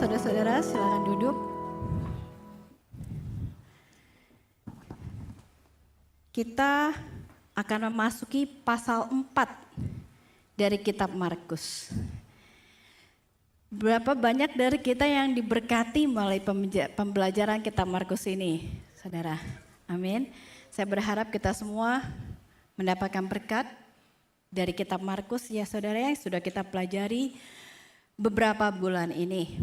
saudara-saudara, silakan duduk. Kita akan memasuki pasal 4 dari kitab Markus. Berapa banyak dari kita yang diberkati melalui pembelajaran kitab Markus ini, saudara? Amin. Saya berharap kita semua mendapatkan berkat dari kitab Markus ya saudara yang sudah kita pelajari beberapa bulan ini.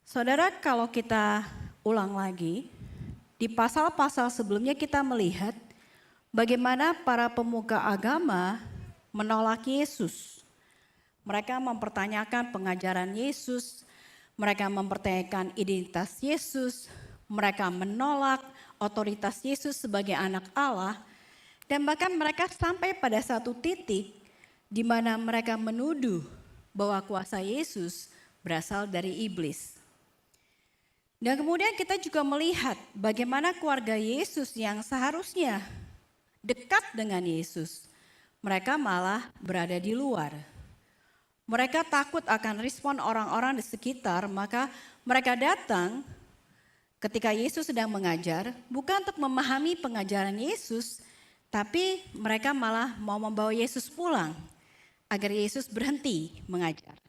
Saudara, kalau kita ulang lagi, di pasal-pasal sebelumnya kita melihat bagaimana para pemuka agama menolak Yesus. Mereka mempertanyakan pengajaran Yesus, mereka mempertanyakan identitas Yesus, mereka menolak otoritas Yesus sebagai anak Allah, dan bahkan mereka sampai pada satu titik di mana mereka menuduh bahwa kuasa Yesus berasal dari iblis. Dan kemudian kita juga melihat bagaimana keluarga Yesus yang seharusnya dekat dengan Yesus, mereka malah berada di luar. Mereka takut akan respon orang-orang di sekitar, maka mereka datang ketika Yesus sedang mengajar, bukan untuk memahami pengajaran Yesus, tapi mereka malah mau membawa Yesus pulang agar Yesus berhenti mengajar.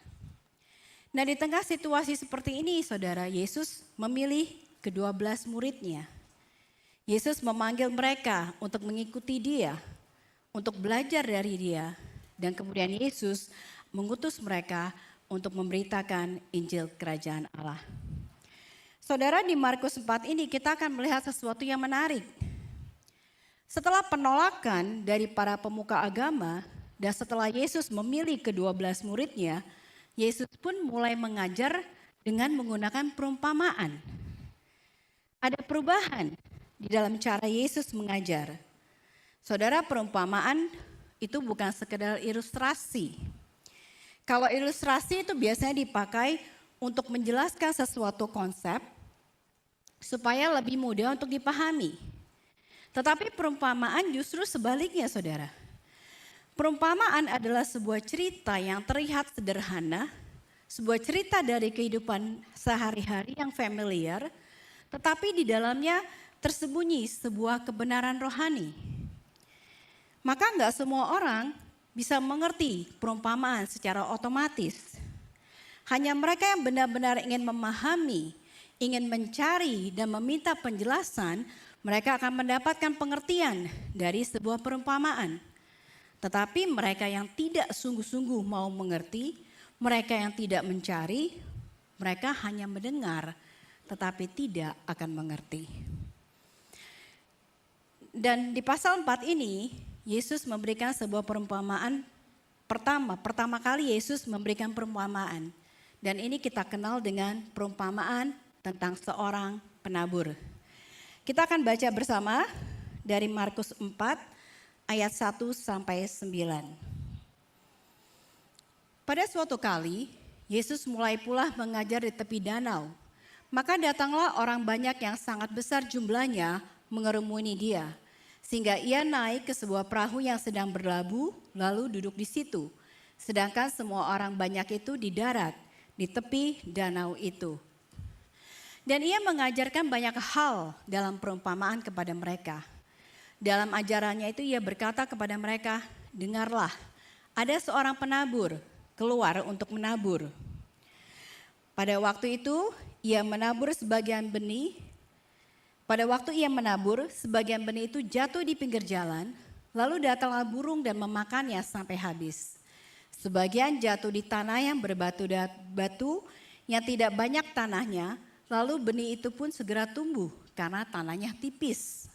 Nah, di tengah situasi seperti ini, saudara, Yesus memilih ke-12 muridnya. Yesus memanggil mereka untuk mengikuti dia, untuk belajar dari dia, dan kemudian Yesus mengutus mereka untuk memberitakan Injil Kerajaan Allah. Saudara, di Markus 4 ini kita akan melihat sesuatu yang menarik. Setelah penolakan dari para pemuka agama, dan setelah Yesus memilih ke-12 muridnya, Yesus pun mulai mengajar dengan menggunakan perumpamaan. Ada perubahan di dalam cara Yesus mengajar. Saudara, perumpamaan itu bukan sekedar ilustrasi. Kalau ilustrasi itu biasanya dipakai untuk menjelaskan sesuatu konsep supaya lebih mudah untuk dipahami. Tetapi perumpamaan justru sebaliknya, saudara. Perumpamaan adalah sebuah cerita yang terlihat sederhana, sebuah cerita dari kehidupan sehari-hari yang familiar, tetapi di dalamnya tersembunyi sebuah kebenaran rohani. Maka enggak semua orang bisa mengerti perumpamaan secara otomatis. Hanya mereka yang benar-benar ingin memahami, ingin mencari dan meminta penjelasan, mereka akan mendapatkan pengertian dari sebuah perumpamaan. Tetapi mereka yang tidak sungguh-sungguh mau mengerti, mereka yang tidak mencari, mereka hanya mendengar tetapi tidak akan mengerti. Dan di pasal 4 ini, Yesus memberikan sebuah perumpamaan pertama kali Yesus memberikan perumpamaan. Dan ini kita kenal dengan perumpamaan tentang seorang penabur. Kita akan baca bersama dari Markus 4 ayat 1 sampai 9. Pada suatu kali, Yesus mulai pula mengajar di tepi danau. Maka datanglah orang banyak yang sangat besar jumlahnya mengerumuni dia. Sehingga ia naik ke sebuah perahu yang sedang berlabuh, lalu duduk di situ. Sedangkan semua orang banyak itu di darat, di tepi danau itu. Dan ia mengajarkan banyak hal dalam perumpamaan kepada mereka. Dalam ajarannya itu ia berkata kepada mereka, dengarlah, ada seorang penabur keluar untuk menabur. Pada waktu itu ia menabur sebagian benih. Pada waktu ia menabur, sebagian benih itu jatuh di pinggir jalan, lalu datanglah burung dan memakannya sampai habis. Sebagian jatuh di tanah yang berbatu yang tidak banyak tanahnya, lalu benih itu pun segera tumbuh karena tanahnya tipis.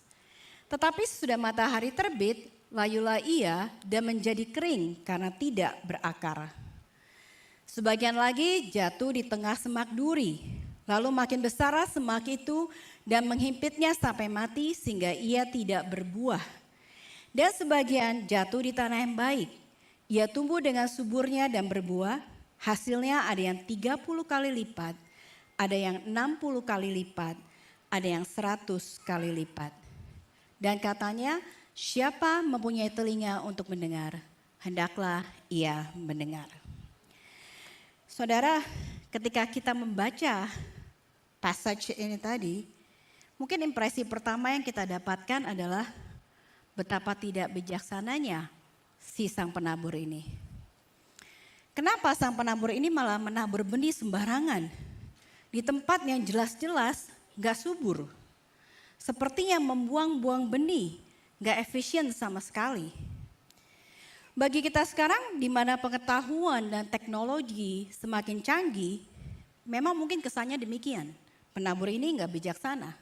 Tetapi sudah matahari terbit, layulah ia dan menjadi kering karena tidak berakar. Sebagian lagi jatuh di tengah semak duri, lalu makin besar semak itu dan menghimpitnya sampai mati sehingga ia tidak berbuah. Dan sebagian jatuh di tanah yang baik, ia tumbuh dengan suburnya dan berbuah, hasilnya ada yang 30 kali lipat, ada yang 60 kali lipat, ada yang 100 kali lipat. Dan katanya, siapa mempunyai telinga untuk mendengar, hendaklah ia mendengar. Saudara, ketika kita membaca passage ini tadi, mungkin impresi pertama yang kita dapatkan adalah betapa tidak bijaksananya si sang penabur ini. Kenapa sang penabur ini malah menabur benih sembarangan di tempat yang jelas-jelas gak subur. Sepertinya membuang-buang benih, gak efisien sama sekali. Bagi kita sekarang di mana pengetahuan dan teknologi semakin canggih, memang mungkin kesannya demikian. Penabur ini gak bijaksana.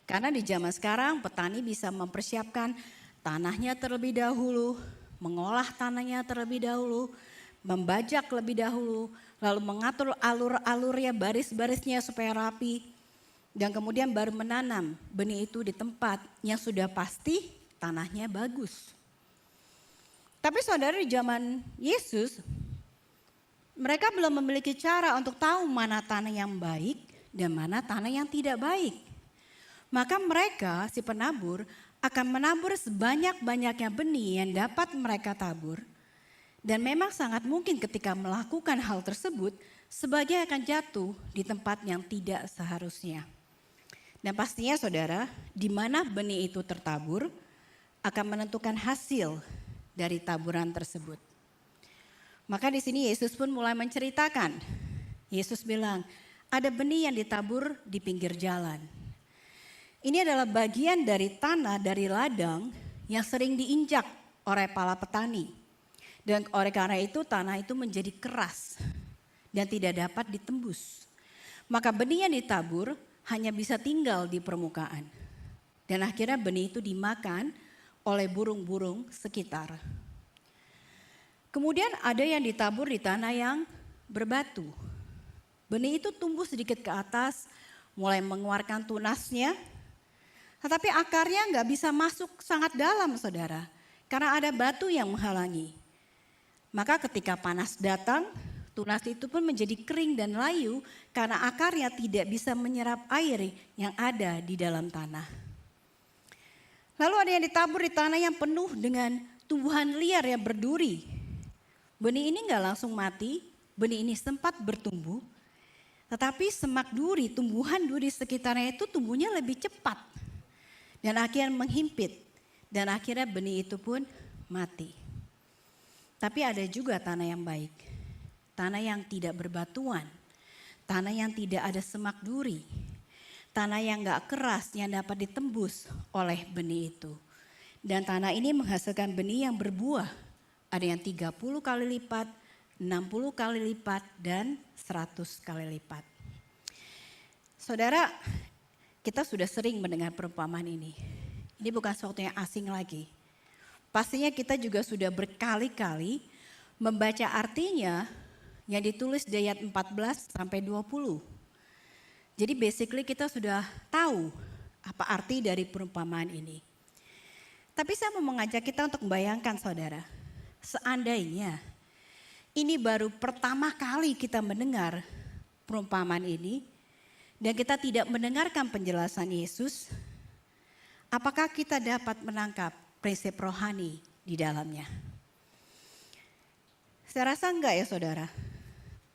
Karena di zaman sekarang petani bisa mempersiapkan tanahnya terlebih dahulu, mengolah tanahnya terlebih dahulu, membajak lebih dahulu, lalu mengatur alur-alurnya, baris-barisnya supaya rapi. Dan kemudian baru menanam benih itu di tempat yang sudah pasti tanahnya bagus. Tapi saudara, di zaman Yesus, mereka belum memiliki cara untuk tahu mana tanah yang baik dan mana tanah yang tidak baik. Maka mereka, si penabur, akan menabur sebanyak-banyaknya benih yang dapat mereka tabur. Dan memang sangat mungkin ketika melakukan hal tersebut, sebagian akan jatuh di tempat yang tidak seharusnya. Dan pastinya saudara, di mana benih itu tertabur, akan menentukan hasil dari taburan tersebut. Maka di sini Yesus pun mulai menceritakan. Yesus bilang, ada benih yang ditabur di pinggir jalan. Ini adalah bagian dari tanah dari ladang yang sering diinjak oleh para petani. Dan oleh karena itu tanah itu menjadi keras dan tidak dapat ditembus. Maka benih yang ditabur hanya bisa tinggal di permukaan. Dan akhirnya benih itu dimakan oleh burung-burung sekitar. Kemudian ada yang ditabur di tanah yang berbatu. Benih itu tumbuh sedikit ke atas, mulai mengeluarkan tunasnya. Tetapi akarnya nggak bisa masuk sangat dalam saudara, karena ada batu yang menghalangi. Maka ketika panas datang, tunas itu pun menjadi kering dan layu karena akarnya tidak bisa menyerap air yang ada di dalam tanah. Lalu ada yang ditabur di tanah yang penuh dengan tumbuhan liar yang berduri. Benih ini nggak langsung mati, benih ini sempat bertumbuh. Tetapi semak duri, tumbuhan duri sekitarnya itu tumbuhnya lebih cepat. Dan akhirnya menghimpit. Dan akhirnya benih itu pun mati. Tapi ada juga tanah yang baik. Tanah yang tidak berbatuan. Tanah yang tidak ada semak duri. Tanah yang gak keras yang dapat ditembus oleh benih itu. Dan tanah ini menghasilkan benih yang berbuah. Ada yang 30 kali lipat, 60 kali lipat, dan 100 kali lipat. Saudara, kita sudah sering mendengar perumpamaan ini. Ini bukan sesuatu yang asing lagi. Pastinya kita juga sudah berkali-kali membaca artinya yang ditulis di ayat 14 sampai 20. Jadi basically kita sudah tahu apa arti dari perumpamaan ini. Tapi saya mau mengajak kita untuk membayangkan saudara, seandainya ini baru pertama kali kita mendengar perumpamaan ini dan kita tidak mendengarkan penjelasan Yesus, apakah kita dapat menangkap prinsip rohani di dalamnya? Saya rasa enggak ya saudara.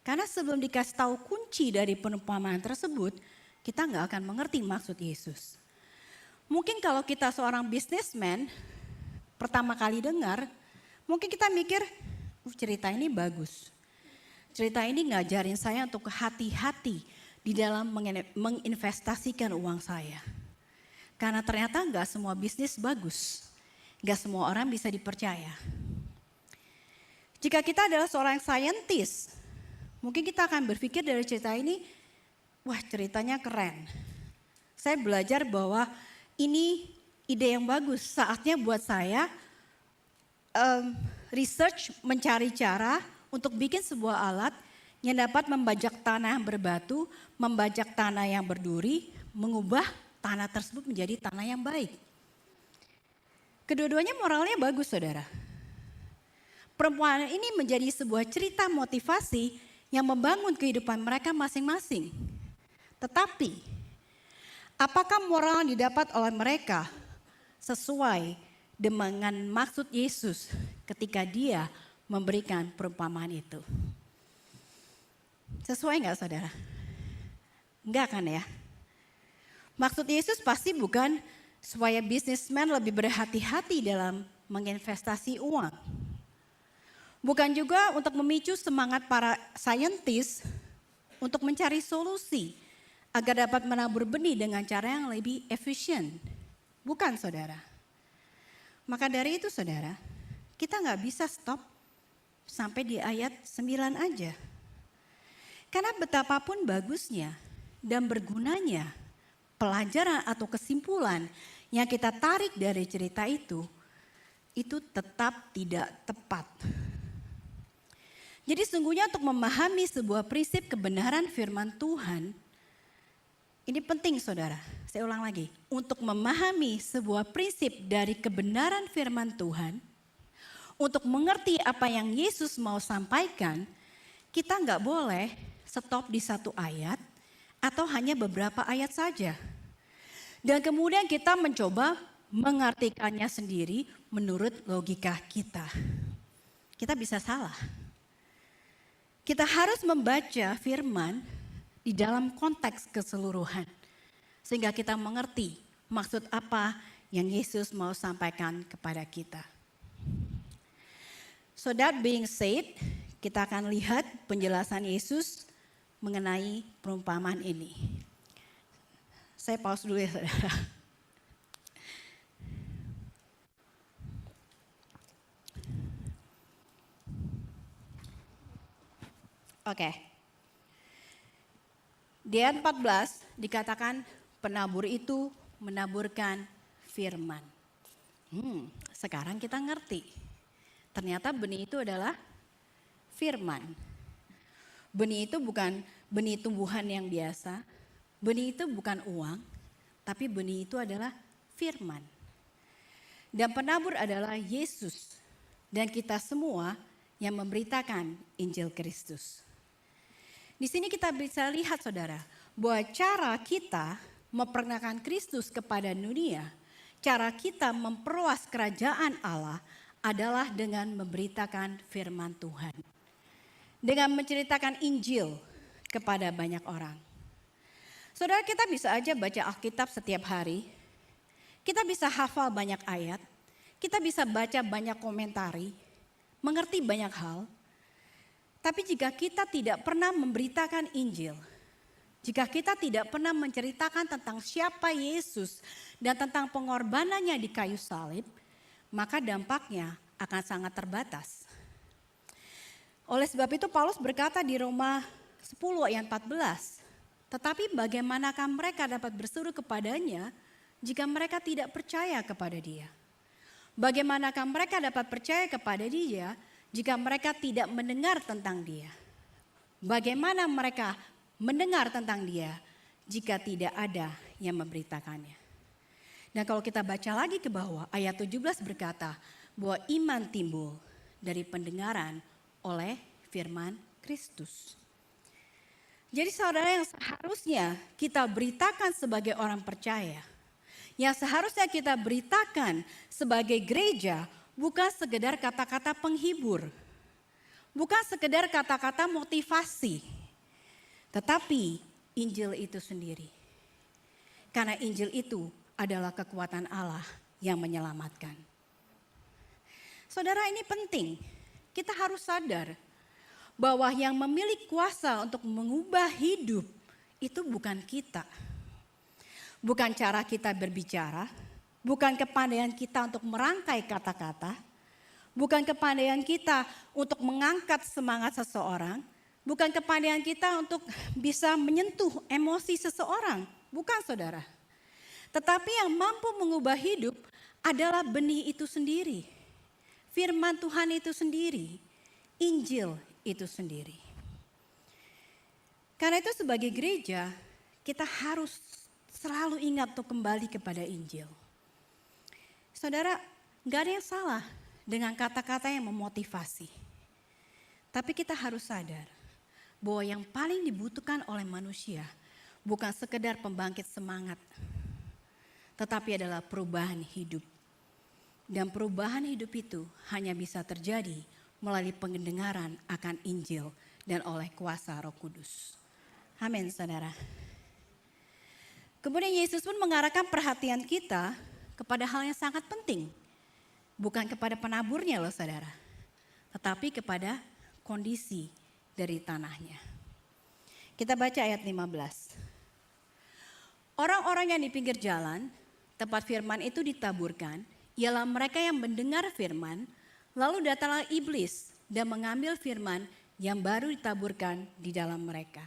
Karena sebelum dikasih tahu kunci dari perumpamaan tersebut, kita enggak akan mengerti maksud Yesus. Mungkin kalau kita seorang businessman, pertama kali dengar, mungkin kita mikir, cerita ini bagus. Cerita ini ngajarin saya untuk hati-hati di dalam menginvestasikan uang saya. Karena ternyata enggak semua bisnis bagus. Enggak semua orang bisa dipercaya. Jika kita adalah seorang saintis, mungkin kita akan berpikir dari cerita ini, wah ceritanya keren. Saya belajar bahwa ini ide yang bagus, saatnya buat saya research, mencari cara untuk bikin sebuah alat yang dapat membajak tanah yang berbatu, membajak tanah yang berduri, mengubah tanah tersebut menjadi tanah yang baik. Kedua-duanya moralnya bagus saudara. Perempuan ini menjadi sebuah cerita motivasi yang membangun kehidupan mereka masing-masing. Tetapi, apakah moral yang didapat oleh mereka sesuai dengan maksud Yesus ketika dia memberikan perumpamaan itu? Sesuai nggak saudara? Enggak kan ya? Maksud Yesus pasti bukan supaya bisnismen lebih berhati-hati dalam menginvestasi uang. Bukan juga untuk memicu semangat para saintis untuk mencari solusi agar dapat menabur benih dengan cara yang lebih efisien. Bukan saudara. Maka dari itu saudara, kita nggak bisa stop sampai di ayat 9 aja. Karena betapapun bagusnya dan bergunanya pelajaran atau kesimpulan yang kita tarik dari cerita itu tetap tidak tepat. Jadi sungguhnya untuk memahami sebuah prinsip kebenaran firman Tuhan, ini penting saudara, saya ulang lagi. Untuk memahami sebuah prinsip dari kebenaran firman Tuhan, untuk mengerti apa yang Yesus mau sampaikan, kita nggak boleh stop di satu ayat atau hanya beberapa ayat saja. Dan kemudian kita mencoba mengartikannya sendiri menurut logika kita. Kita bisa salah. Kita harus membaca firman di dalam konteks keseluruhan. Sehingga kita mengerti maksud apa yang Yesus mau sampaikan kepada kita. So that being said, kita akan lihat penjelasan Yesus mengenai perumpamaan ini. Saya pause dulu ya saudara. Oke. Di ayat 14 dikatakan penabur itu menaburkan firman. Sekarang kita ngerti. Ternyata benih itu adalah firman. Benih itu bukan benih tumbuhan yang biasa. Benih itu bukan uang, tapi benih itu adalah firman. Dan penabur adalah Yesus dan kita semua yang memberitakan Injil Kristus. Di sini kita bisa lihat saudara, bahwa cara kita memperkenalkan Kristus kepada dunia, cara kita memperluas kerajaan Allah adalah dengan memberitakan firman Tuhan. Dengan menceritakan Injil kepada banyak orang. Saudara, kita bisa aja baca Alkitab setiap hari. Kita bisa hafal banyak ayat. Kita bisa baca banyak komentari. Mengerti banyak hal. Tapi jika kita tidak pernah memberitakan Injil, jika kita tidak pernah menceritakan tentang siapa Yesus dan tentang pengorbanannya di kayu salib, maka dampaknya akan sangat terbatas. Oleh sebab itu Paulus berkata di Roma 10 ayat 14, tetapi bagaimanakah mereka dapat berseru kepadanya jika mereka tidak percaya kepada dia? Bagaimanakah mereka dapat percaya kepada dia jika mereka tidak mendengar tentang dia? Bagaimana mereka mendengar tentang dia jika tidak ada yang memberitakannya? Dan kalau kita baca lagi ke bawah, ayat 17 berkata bahwa iman timbul dari pendengaran oleh firman Kristus. Jadi saudara, yang seharusnya kita beritakan sebagai orang percaya, yang seharusnya kita beritakan sebagai gereja, bukan sekedar kata-kata penghibur, bukan sekedar kata-kata motivasi, tetapi Injil itu sendiri. Karena Injil itu adalah kekuatan Allah yang menyelamatkan. Saudara, ini penting. Kita harus sadar bahwa yang memiliki kuasa untuk mengubah hidup itu bukan kita. Bukan cara kita berbicara, bukan kepandaian kita untuk merangkai kata-kata, bukan kepandaian kita untuk mengangkat semangat seseorang, bukan kepandaian kita untuk bisa menyentuh emosi seseorang, bukan saudara. Tetapi yang mampu mengubah hidup adalah benih itu sendiri. Firman Tuhan itu sendiri, Injil itu sendiri. Karena itu sebagai gereja, kita harus selalu ingat untuk kembali kepada Injil. Saudara, gak ada yang salah dengan kata-kata yang memotivasi. Tapi kita harus sadar bahwa yang paling dibutuhkan oleh manusia bukan sekedar pembangkit semangat, tetapi adalah perubahan hidup. Dan perubahan hidup itu hanya bisa terjadi melalui pendengaran akan Injil dan oleh kuasa Roh Kudus. Amin, saudara. Kemudian Yesus pun mengarahkan perhatian kita kepada hal yang sangat penting. Bukan kepada penaburnya loh saudara, tetapi kepada kondisi dari tanahnya. Kita baca ayat 15. Orang-orang yang di pinggir jalan, tempat firman itu ditaburkan, ialah mereka yang mendengar firman, lalu datanglah iblis dan mengambil firman yang baru ditaburkan di dalam mereka.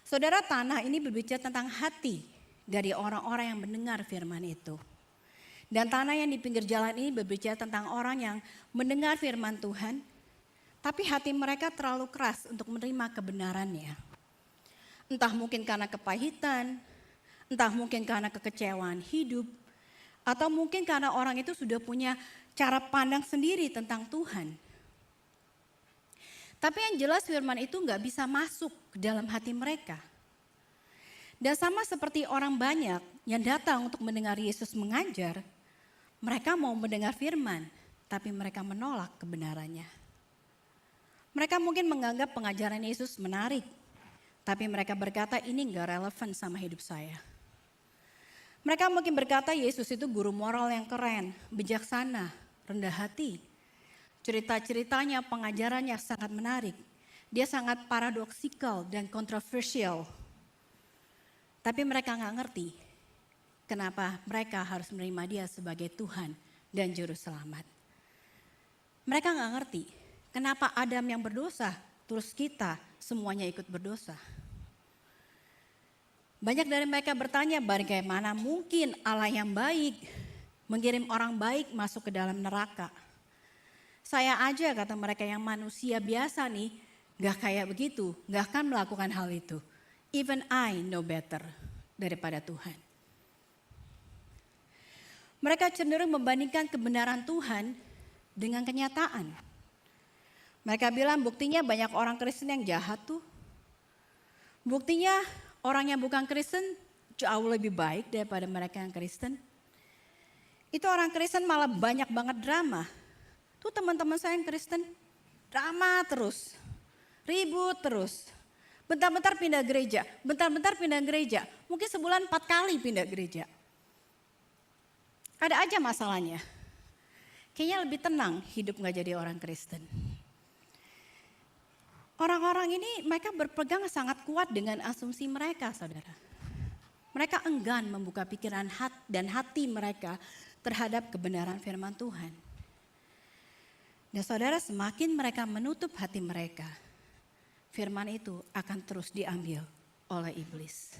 Saudara, tanah ini berbicara tentang hati dari orang-orang yang mendengar firman itu. Dan tanah yang di pinggir jalan ini berbicara tentang orang yang mendengar firman Tuhan, tapi hati mereka terlalu keras untuk menerima kebenarannya. Entah mungkin karena kepahitan, entah mungkin karena kekecewaan hidup, atau mungkin karena orang itu sudah punya cara pandang sendiri tentang Tuhan. Tapi yang jelas firman itu nggak bisa masuk ke dalam hati mereka. Dan sama seperti orang banyak yang datang untuk mendengar Yesus mengajar, mereka mau mendengar firman, tapi mereka menolak kebenarannya. Mereka mungkin menganggap pengajaran Yesus menarik, tapi mereka berkata ini nggak relevan sama hidup saya. Mereka mungkin berkata Yesus itu guru moral yang keren, bijaksana, rendah hati. Cerita-ceritanya, pengajarannya sangat menarik. Dia sangat paradoksikal dan kontroversial. Tapi mereka nggak ngerti kenapa mereka harus menerima dia sebagai Tuhan dan Juru Selamat. Mereka nggak ngerti kenapa Adam yang berdosa, terus kita semuanya ikut berdosa. Banyak dari mereka bertanya bagaimana mungkin Allah yang baik mengirim orang baik masuk ke dalam neraka. Saya aja kata mereka yang manusia biasa nih gak kayak begitu, gak akan melakukan hal itu. Even I know better daripada Tuhan. Mereka cenderung membandingkan kebenaran Tuhan dengan kenyataan. Mereka bilang buktinya banyak orang Kristen yang jahat tuh. Buktinya orang yang bukan Kristen jauh lebih baik daripada mereka yang Kristen. Itu orang Kristen malah banyak banget drama. Tuh teman-teman saya yang Kristen drama terus, ribut terus. Bentar-bentar pindah gereja, bentar-bentar pindah gereja. Mungkin sebulan 4 kali pindah gereja. Ada aja masalahnya. Kayaknya lebih tenang hidup gak jadi orang Kristen. Orang-orang ini mereka berpegang sangat kuat dengan asumsi mereka, saudara. Mereka enggan membuka pikiran dan hati mereka terhadap kebenaran firman Tuhan. Dan saudara, semakin mereka menutup hati mereka, firman itu akan terus diambil oleh iblis.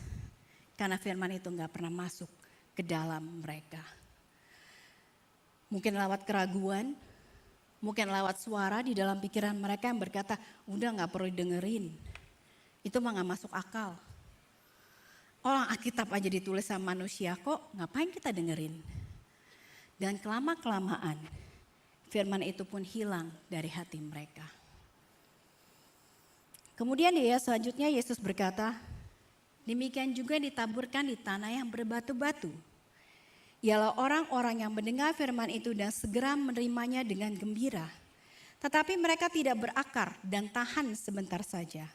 Karena firman itu gak pernah masuk ke dalam mereka. Mungkin lewat keraguan, mungkin lewat suara di dalam pikiran mereka yang berkata, udah gak perlu dengerin. Itu mah gak masuk akal. Orang Alkitab aja ditulis sama manusia kok, ngapain kita dengerin? Dan kelama-kelamaan, firman itu pun hilang dari hati mereka. Kemudian selanjutnya Yesus berkata, demikian juga ditaburkan di tanah yang berbatu-batu. Ialah orang-orang yang mendengar firman itu dan segera menerimanya dengan gembira. Tetapi mereka tidak berakar dan tahan sebentar saja.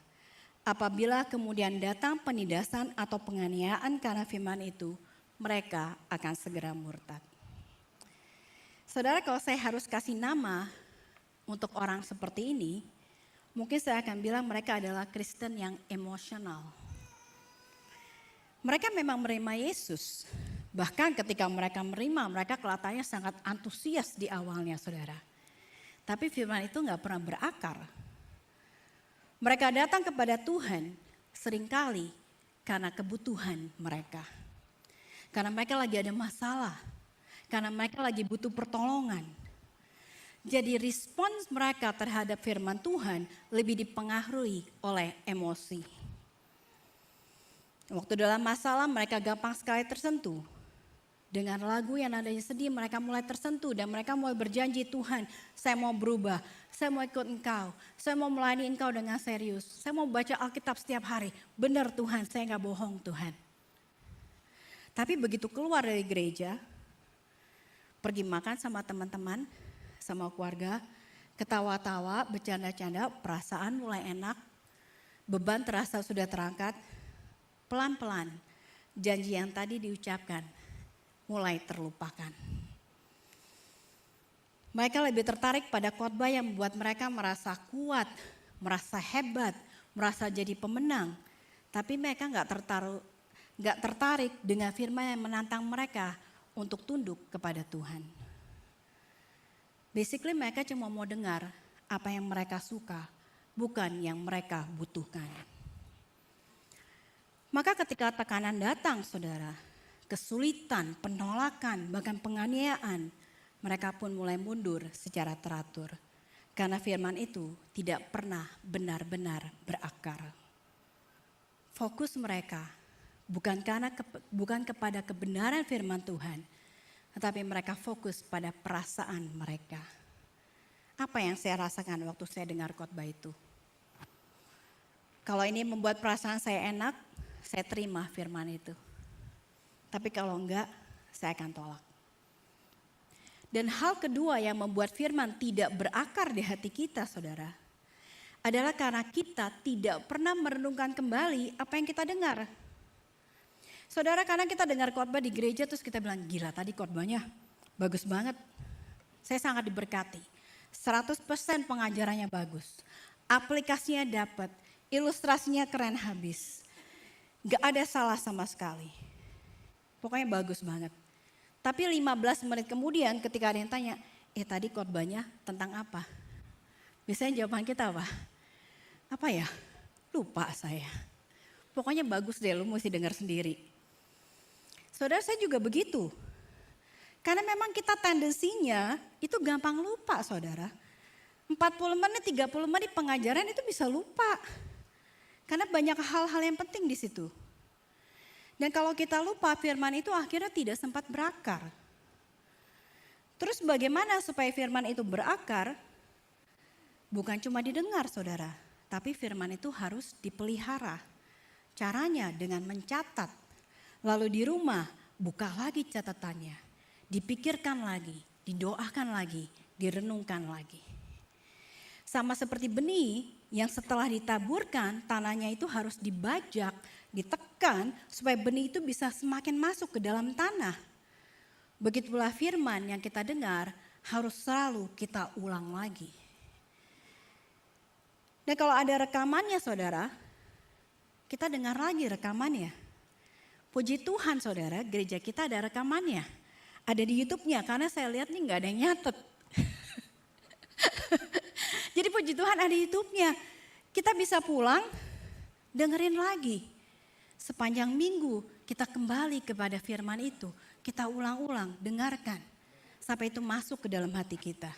Apabila kemudian datang penindasan atau penganiayaan karena firman itu, mereka akan segera murtad. Saudara, kalau saya harus kasih nama untuk orang seperti ini, mungkin saya akan bilang mereka adalah Kristen yang emosional. Mereka memang menerima Yesus. Bahkan ketika mereka menerima, mereka kelihatannya sangat antusias di awalnya, saudara. Tapi firman itu gak pernah berakar. Mereka datang kepada Tuhan seringkali karena kebutuhan mereka. Karena mereka lagi ada masalah. Karena mereka lagi butuh pertolongan. Jadi respons mereka terhadap firman Tuhan lebih dipengaruhi oleh emosi. Waktu dalam masalah mereka gampang sekali tersentuh. Dengan lagu yang nadanya sedih mereka mulai tersentuh dan mereka mulai berjanji, Tuhan saya mau berubah, saya mau ikut Engkau, saya mau melayani Engkau dengan serius, saya mau baca Alkitab setiap hari. Benar Tuhan, saya gak bohong Tuhan. Tapi begitu keluar dari gereja, pergi makan sama teman-teman, sama keluarga, Ketawa-tawa, bercanda-canda, perasaan mulai enak, beban terasa sudah terangkat, pelan-pelan janji yang tadi diucapkan mulai terlupakan. Mereka lebih tertarik pada khotbah yang membuat mereka merasa kuat, merasa hebat, merasa jadi pemenang. Tapi mereka nggak tertarik dengan firman yang menantang mereka untuk tunduk kepada Tuhan. Basically mereka cuma mau dengar apa yang mereka suka, bukan yang mereka butuhkan. Maka ketika tekanan datang saudara, kesulitan, penolakan, bahkan penganiayaan, mereka pun mulai mundur secara teratur. Karena firman itu tidak pernah benar-benar berakar. Fokus mereka bukan kepada kebenaran firman Tuhan, tetapi mereka fokus pada perasaan mereka. Apa yang saya rasakan waktu saya dengar khotbah itu? Kalau ini membuat perasaan saya enak, saya terima firman itu. Tapi kalau enggak, saya akan tolak. Dan hal kedua yang membuat firman tidak berakar di hati kita, saudara, adalah karena kita tidak pernah merenungkan kembali apa yang kita dengar. Saudara, kadang kita dengar khotbah di gereja terus kita bilang, gila tadi khotbahnya bagus banget. Saya sangat diberkati. 100% pengajarannya bagus. Aplikasinya dapat, ilustrasinya keren habis. Gak ada salah sama sekali. Pokoknya bagus banget. Tapi 15 menit kemudian ketika ada yang tanya, tadi khotbahnya tentang apa? Biasanya jawaban kita apa? Apa ya? Lupa saya. Pokoknya bagus deh, lu mesti dengar sendiri. Saudara, saya juga begitu. Karena memang kita tendensinya itu gampang lupa, saudara. 40 menit, 30 menit pengajaran itu bisa lupa. Karena banyak hal-hal yang penting di situ. Dan kalau kita lupa, firman itu akhirnya tidak sempat berakar. Terus bagaimana supaya firman itu berakar? Bukan cuma didengar, saudara. Tapi firman itu harus dipelihara. Caranya dengan mencatat. Lalu di rumah buka lagi catatannya, dipikirkan lagi, didoakan lagi, direnungkan lagi. Sama seperti benih yang setelah ditaburkan tanahnya itu harus dibajak, ditekan supaya benih itu bisa semakin masuk ke dalam tanah. Begitulah firman yang kita dengar harus selalu kita ulang lagi. Dan kalau ada rekamannya saudara, kita dengar lagi rekamannya. Puji Tuhan saudara, gereja kita ada rekamannya. Ada di YouTube-nya karena saya lihat nih gak ada yang nyatet. Jadi puji Tuhan ada di YouTube-nya. Kita bisa pulang, dengerin lagi. Sepanjang minggu kita kembali kepada firman itu. Kita ulang-ulang, dengarkan. Sampai itu masuk ke dalam hati kita.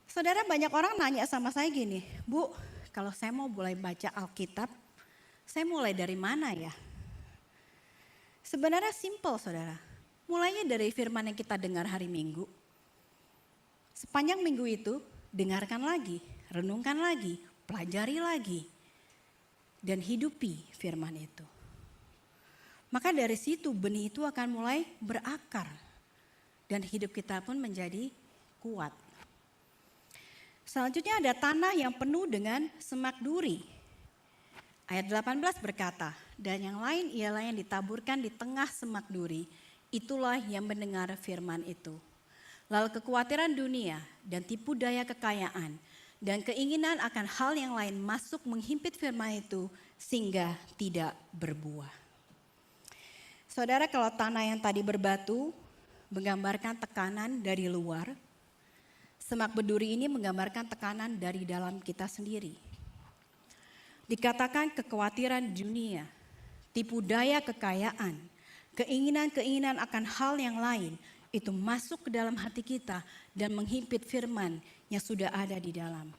Saudara, banyak orang nanya sama saya gini, Bu, kalau saya mau mulai baca Alkitab, saya mulai dari mana ya? Sebenarnya simple saudara, mulainya dari firman yang kita dengar hari Minggu. Sepanjang minggu itu dengarkan lagi, renungkan lagi, pelajari lagi. Dan hidupi firman itu. Maka dari situ benih itu akan mulai berakar. Dan hidup kita pun menjadi kuat. Selanjutnya ada tanah yang penuh dengan semak duri. Ayat 18 berkata, dan yang lain ialah yang ditaburkan di tengah semak duri, itulah yang mendengar firman itu. Lalu kekhawatiran dunia dan tipu daya kekayaan dan keinginan akan hal yang lain masuk menghimpit firman itu sehingga tidak berbuah. Saudara, kalau tanah yang tadi berbatu menggambarkan tekanan dari luar, semak berduri ini menggambarkan tekanan dari dalam kita sendiri. Dikatakan kekhawatiran dunia, tipu daya kekayaan, keinginan-keinginan akan hal yang lain itu masuk ke dalam hati kita dan menghimpit firman yang sudah ada di dalam.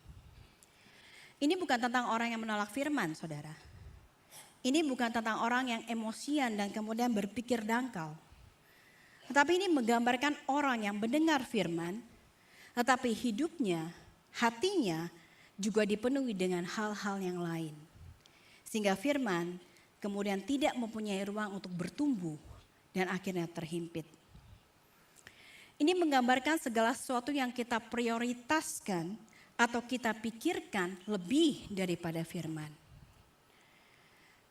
Ini bukan tentang orang yang menolak firman, saudara. Ini bukan tentang orang yang emosian dan kemudian berpikir dangkal. Tetapi ini menggambarkan orang yang mendengar firman, tetapi hidupnya, hatinya juga dipenuhi dengan hal-hal yang lain. Sehingga firman kemudian tidak mempunyai ruang untuk bertumbuh dan akhirnya terhimpit. Ini menggambarkan segala sesuatu yang kita prioritaskan atau kita pikirkan lebih daripada firman.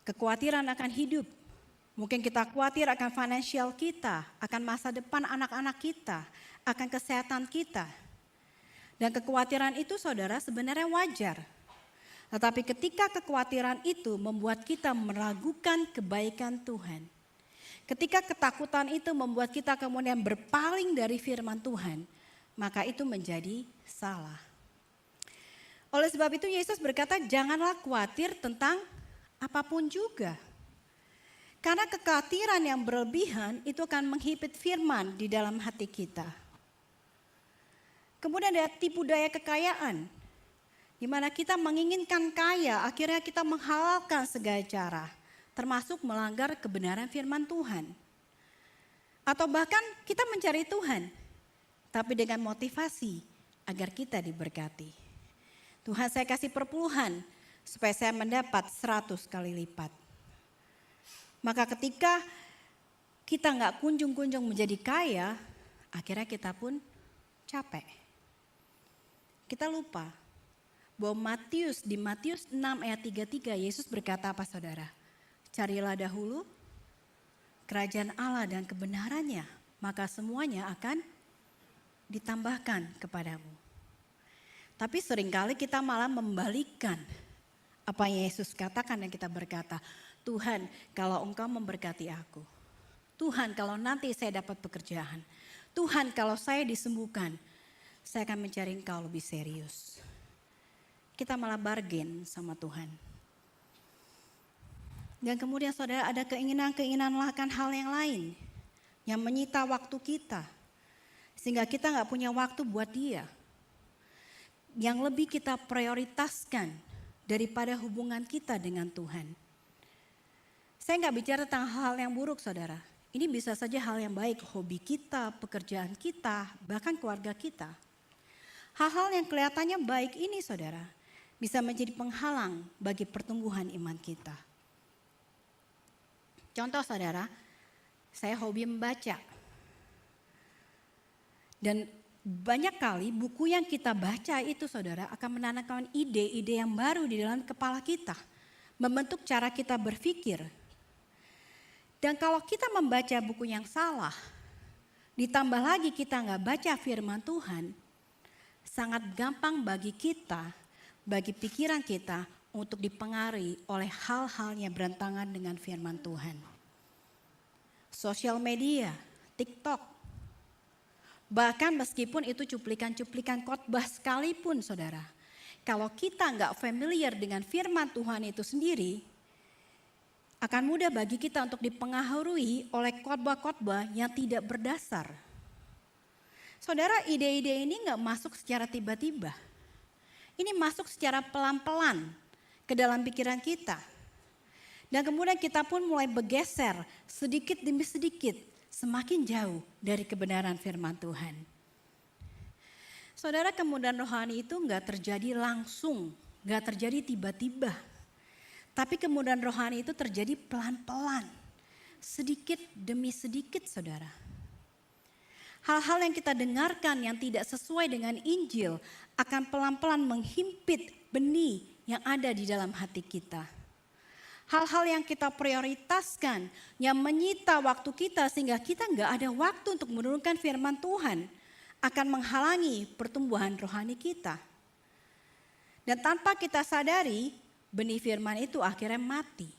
Kekhawatiran akan hidup. Mungkin kita khawatir akan finansial kita, akan masa depan anak-anak kita, akan kesehatan kita. Dan kekhawatiran itu saudara sebenarnya wajar. Tetapi ketika kekhawatiran itu membuat kita meragukan kebaikan Tuhan. Ketika ketakutan itu membuat kita kemudian berpaling dari firman Tuhan, maka itu menjadi salah. Oleh sebab itu Yesus berkata, janganlah khawatir tentang apapun juga. Karena kekhawatiran yang berlebihan itu akan menghimpit firman di dalam hati kita. Kemudian ada tipu daya kekayaan, di mana kita menginginkan kaya, akhirnya kita menghalalkan segala cara, termasuk melanggar kebenaran firman Tuhan. Atau bahkan kita mencari Tuhan, tapi dengan motivasi agar kita diberkati. Tuhan, saya kasih perpuluhan supaya saya mendapat 100 kali lipat. Maka ketika kita nggak kunjung-kunjung menjadi kaya, akhirnya kita pun capek. Kita lupa bahwa di Matius 6 ayat 33 Yesus berkata apa saudara? Carilah dahulu kerajaan Allah dan kebenarannya, maka semuanya akan ditambahkan kepadamu. Tapi seringkali kita malah membalikkan apa yang Yesus katakan dan kita berkata, Tuhan kalau Engkau memberkati aku, Tuhan kalau nanti saya dapat pekerjaan, Tuhan kalau saya disembuhkan, saya akan mencari Engkau lebih serius. Kita malah bargain sama Tuhan. Dan kemudian saudara ada keinginan melakukan hal yang lain yang menyita waktu kita. Sehingga kita gak punya waktu buat Dia. Yang lebih kita prioritaskan daripada hubungan kita dengan Tuhan. Saya gak bicara tentang hal yang buruk saudara. Ini bisa saja hal yang baik, hobi kita, pekerjaan kita, bahkan keluarga kita. Hal-hal yang kelihatannya baik ini saudara, bisa menjadi penghalang bagi pertumbuhan iman kita. Contoh saudara, saya hobi membaca. Dan banyak kali buku yang kita baca itu saudara akan menanamkan ide-ide yang baru di dalam kepala kita. Membentuk cara kita berpikir. Dan kalau kita membaca buku yang salah, ditambah lagi kita nggak baca firman Tuhan, sangat gampang bagi kita, bagi pikiran kita untuk dipengaruhi oleh hal-hal yang berentangan dengan firman Tuhan. Sosial media, TikTok, bahkan meskipun itu cuplikan-cuplikan khotbah sekalipun saudara. Kalau kita nggak familiar dengan firman Tuhan itu sendiri, akan mudah bagi kita untuk dipengaruhi oleh khotbah-khotbah yang tidak berdasar. Saudara, ide-ide ini nggak masuk secara tiba-tiba. Ini masuk secara pelan-pelan ke dalam pikiran kita. Dan kemudian kita pun mulai bergeser sedikit demi sedikit semakin jauh dari kebenaran firman Tuhan. Saudara, kemudahan rohani itu enggak terjadi langsung, enggak terjadi tiba-tiba. Tapi kemudahan rohani itu terjadi pelan-pelan, sedikit demi sedikit saudara. Hal-hal yang kita dengarkan yang tidak sesuai dengan Injil akan pelan-pelan menghimpit benih yang ada di dalam hati kita. Hal-hal yang kita prioritaskan, yang menyita waktu kita sehingga kita nggak ada waktu untuk menurunkan firman Tuhan, akan menghalangi pertumbuhan rohani kita. Dan tanpa kita sadari, benih firman itu akhirnya mati.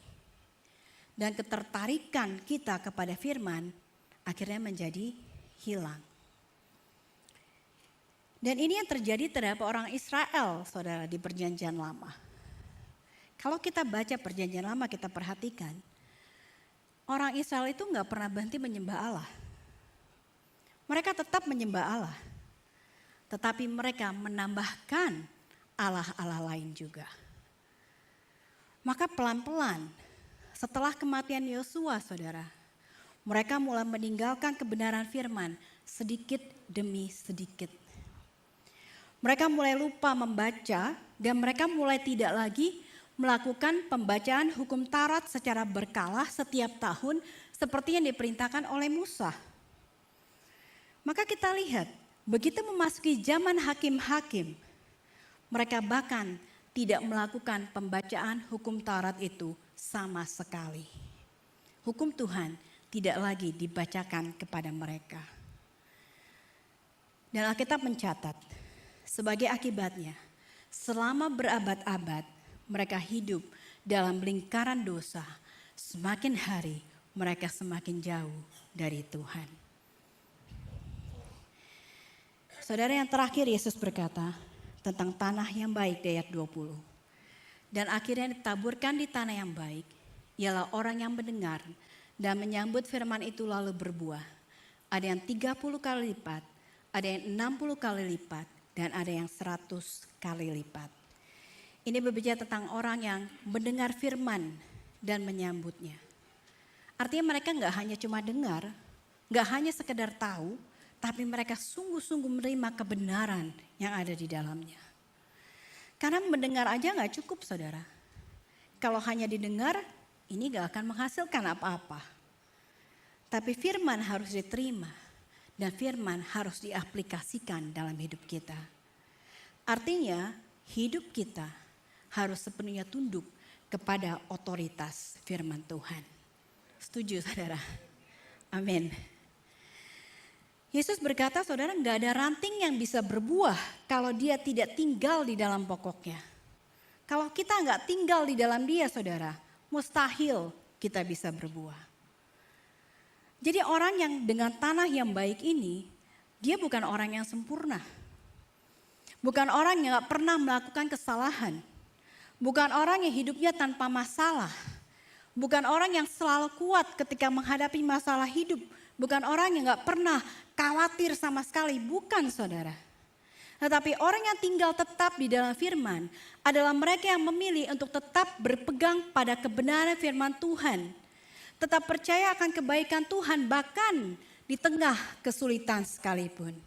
Dan ketertarikan kita kepada firman akhirnya menjadi hilang. Dan ini yang terjadi terhadap orang Israel, saudara, di perjanjian lama. Kalau kita baca perjanjian lama, kita perhatikan, orang Israel itu gak pernah berhenti menyembah Allah. Mereka tetap menyembah Allah, tetapi mereka menambahkan Allah-Allah lain juga. Maka pelan-pelan, setelah kematian Yosua, saudara, mereka mulai meninggalkan kebenaran firman sedikit demi sedikit. Mereka mulai lupa membaca dan mereka mulai tidak lagi melakukan pembacaan hukum Taurat secara berkala setiap tahun seperti yang diperintahkan oleh Musa. Maka kita lihat, begitu memasuki zaman hakim-hakim, mereka bahkan tidak melakukan pembacaan hukum Taurat itu sama sekali. Hukum Tuhan tidak lagi dibacakan kepada mereka. Dan Alkitab mencatat, sebagai akibatnya, selama berabad-abad mereka hidup dalam lingkaran dosa, semakin hari mereka semakin jauh dari Tuhan. Saudara, yang terakhir Yesus berkata tentang tanah yang baik di ayat 20. Dan akhirnya ditaburkan di tanah yang baik, ialah orang yang mendengar dan menyambut firman itu lalu berbuah. Ada yang 30 kali lipat, ada yang 60 kali lipat, dan ada yang 100 kali lipat. Ini berbicara tentang orang yang mendengar firman dan menyambutnya. Artinya mereka nggak hanya cuma dengar, nggak hanya sekedar tahu, tapi mereka sungguh-sungguh menerima kebenaran yang ada di dalamnya. Karena mendengar aja nggak cukup, saudara. Kalau hanya didengar, ini nggak akan menghasilkan apa-apa. Tapi firman harus diterima dan firman harus diaplikasikan dalam hidup kita. Artinya hidup kita harus sepenuhnya tunduk kepada otoritas firman Tuhan. Setuju, saudara? Amin. Yesus berkata, saudara, nggak ada ranting yang bisa berbuah kalau dia tidak tinggal di dalam pokoknya. Kalau kita nggak tinggal di dalam dia, saudara, mustahil kita bisa berbuah. Jadi orang yang dengan tanah yang baik ini, dia bukan orang yang sempurna. Bukan orang yang nggak pernah melakukan kesalahan. Bukan orang yang hidupnya tanpa masalah. Bukan orang yang selalu kuat ketika menghadapi masalah hidup. Bukan orang yang gak pernah khawatir sama sekali, bukan, saudara. Tetapi orang yang tinggal tetap di dalam firman adalah mereka yang memilih untuk tetap berpegang pada kebenaran firman Tuhan. Tetap percaya akan kebaikan Tuhan bahkan di tengah kesulitan sekalipun.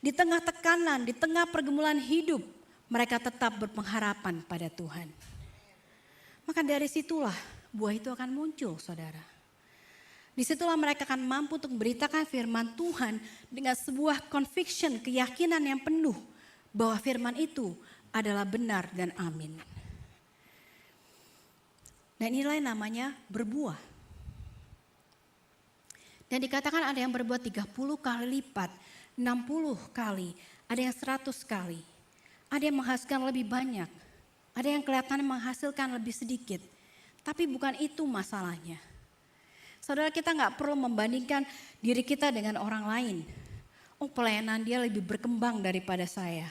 Di tengah tekanan, di tengah pergumulan hidup, mereka tetap berpengharapan pada Tuhan. Maka dari situlah buah itu akan muncul, saudara. Disitulah mereka akan mampu untuk memberitakan firman Tuhan dengan sebuah conviction, keyakinan yang penuh bahwa firman itu adalah benar dan amin. Dan inilah yang namanya berbuah. Dan dikatakan ada yang berbuah 30 kali lipat, 60 kali, ada yang 100 kali. Ada yang menghasilkan lebih banyak, ada yang kelihatan menghasilkan lebih sedikit. Tapi bukan itu masalahnya. Saudara, kita nggak perlu membandingkan diri kita dengan orang lain. Oh, pelayanan dia lebih berkembang daripada saya.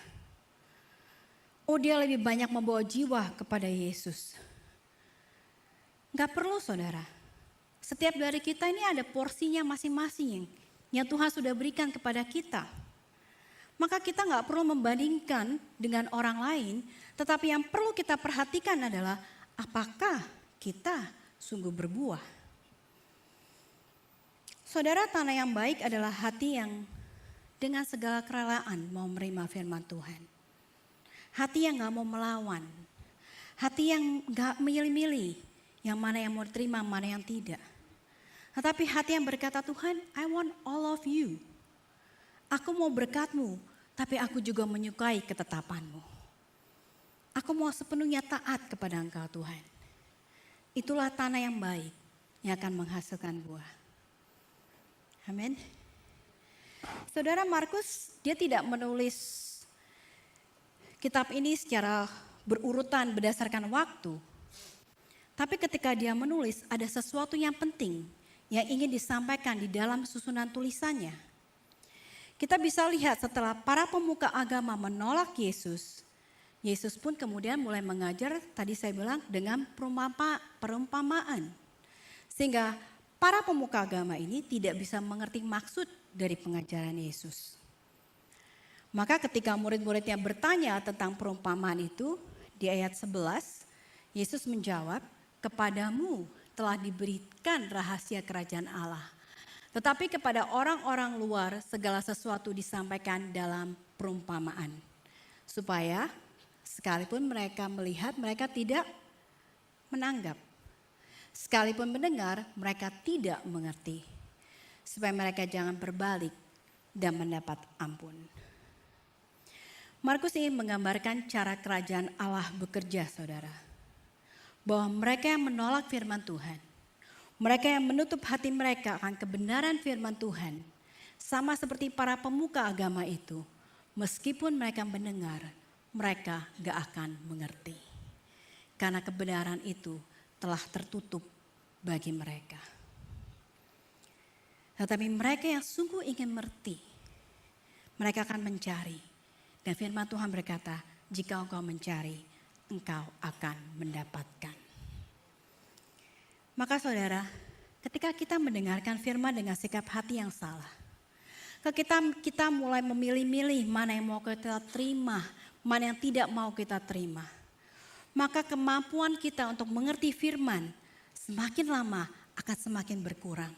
Oh, dia lebih banyak membawa jiwa kepada Yesus. Nggak perlu, saudara. Setiap dari kita ini ada porsinya masing-masing yang Tuhan sudah berikan kepada kita. Maka kita nggak perlu membandingkan dengan orang lain, tetapi yang perlu kita perhatikan adalah apakah kita sungguh berbuah. Saudara, tanah yang baik adalah hati yang dengan segala kerelaan mau menerima firman Tuhan. Hati yang gak mau melawan. Hati yang gak milih-milih yang mana yang mau terima, mana yang tidak. Tetapi hati yang berkata, Tuhan, I want all of you. Aku mau berkat-Mu, tapi aku juga menyukai ketetapan-Mu. Aku mau sepenuhnya taat kepada Engkau, Tuhan. Itulah tanah yang baik yang akan menghasilkan buah. Amin. Saudara, Markus dia tidak menulis kitab ini secara berurutan berdasarkan waktu. Tapi ketika dia menulis ada sesuatu yang penting yang ingin disampaikan di dalam susunan tulisannya. Kita bisa lihat setelah para pemuka agama menolak Yesus, Yesus pun kemudian mulai mengajar, tadi saya bilang dengan perumpamaan. Sehingga para pemuka agama ini tidak bisa mengerti maksud dari pengajaran Yesus. Maka ketika murid-muridnya bertanya tentang perumpamaan itu, di ayat 11, Yesus menjawab, kepadamu telah diberikan rahasia kerajaan Allah. Tetapi kepada orang-orang luar segala sesuatu disampaikan dalam perumpamaan. Supaya sekalipun mereka melihat, mereka tidak menanggap. Sekalipun mendengar, mereka tidak mengerti. Supaya mereka jangan berbalik dan mendapat ampun. Markus ingin menggambarkan cara kerajaan Allah bekerja, saudara. Bahwa mereka yang menolak firman Tuhan, mereka yang menutup hati mereka akan kebenaran firman Tuhan, sama seperti para pemuka agama itu, meskipun mereka mendengar, mereka gak akan mengerti. Karena kebenaran itu telah tertutup bagi mereka. Tetapi mereka yang sungguh ingin mengerti, mereka akan mencari. Dan firman Tuhan berkata, jika engkau mencari, engkau akan mendapatkan. Maka saudara, ketika kita mendengarkan firman dengan sikap hati yang salah, kita mulai memilih-milih mana yang mau kita terima, mana yang tidak mau kita terima. Maka kemampuan kita untuk mengerti firman semakin lama akan semakin berkurang.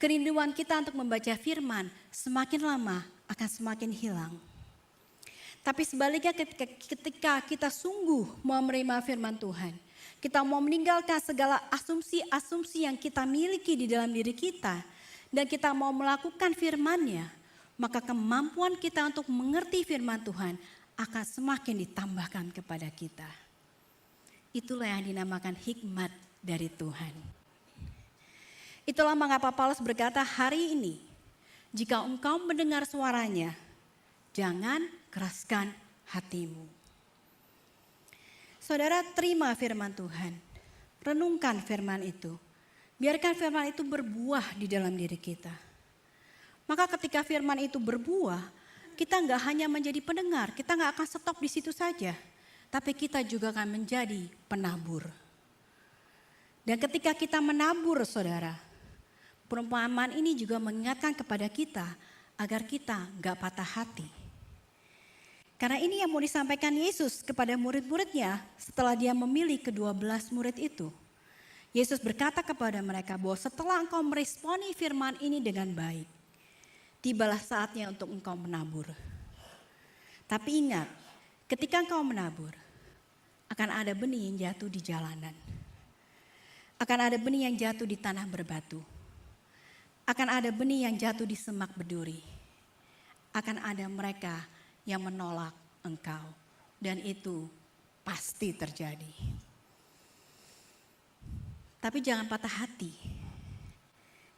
Kerinduan kita untuk membaca firman semakin lama akan semakin hilang. Tapi sebaliknya ketika kita sungguh mau menerima firman Tuhan, kita mau meninggalkan segala asumsi-asumsi yang kita miliki di dalam diri kita, dan kita mau melakukan firman-Nya, maka kemampuan kita untuk mengerti firman Tuhan akan semakin ditambahkan kepada kita. Itulah yang dinamakan hikmat dari Tuhan. Itulah mengapa Paulus berkata, hari ini jika engkau mendengar suaranya, jangan keraskan hatimu. Saudara, terima firman Tuhan. Renungkan firman itu. Biarkan firman itu berbuah di dalam diri kita. Maka ketika firman itu berbuah, kita nggak hanya menjadi pendengar, kita nggak akan stop di situ saja. Tapi kita juga akan menjadi penabur. Dan ketika kita menabur, saudara, perumpamaan ini juga mengingatkan kepada kita agar kita nggak patah hati. Karena ini yang mau disampaikan Yesus kepada murid-muridnya setelah dia memilih ke-12 murid itu. Yesus berkata kepada mereka bahwa setelah engkau meresponi firman ini dengan baik, tibalah saatnya untuk engkau menabur. Tapi ingat, ketika engkau menabur, akan ada benih yang jatuh di jalanan. Akan ada benih yang jatuh di tanah berbatu. Akan ada benih yang jatuh di semak berduri. Akan ada mereka yang menolak engkau, dan itu pasti terjadi. Tapi jangan patah hati,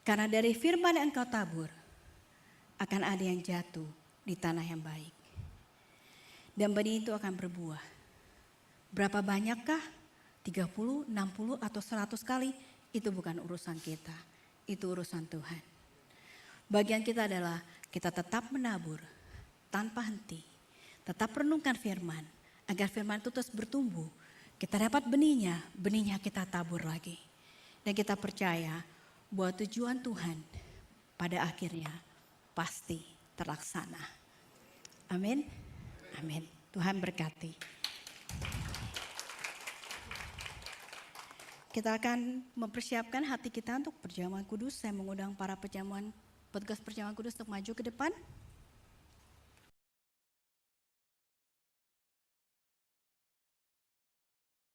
karena dari firman yang engkau tabur akan ada yang jatuh di tanah yang baik, dan benih itu akan berbuah. Berapa banyakkah? 30, 60 atau 100 kali? Itu bukan urusan kita, itu urusan Tuhan. Bagian kita adalah kita tetap menabur tanpa henti, tetap renungkan firman, agar firman itu terus bertumbuh. Kita dapat benihnya kita tabur lagi. Dan kita percaya bahwa tujuan Tuhan pada akhirnya pasti terlaksana. Amin. Amin. Tuhan berkati. Kita akan mempersiapkan hati kita untuk perjamuan kudus. Saya mengundang para petugas perjamuan kudus untuk maju ke depan.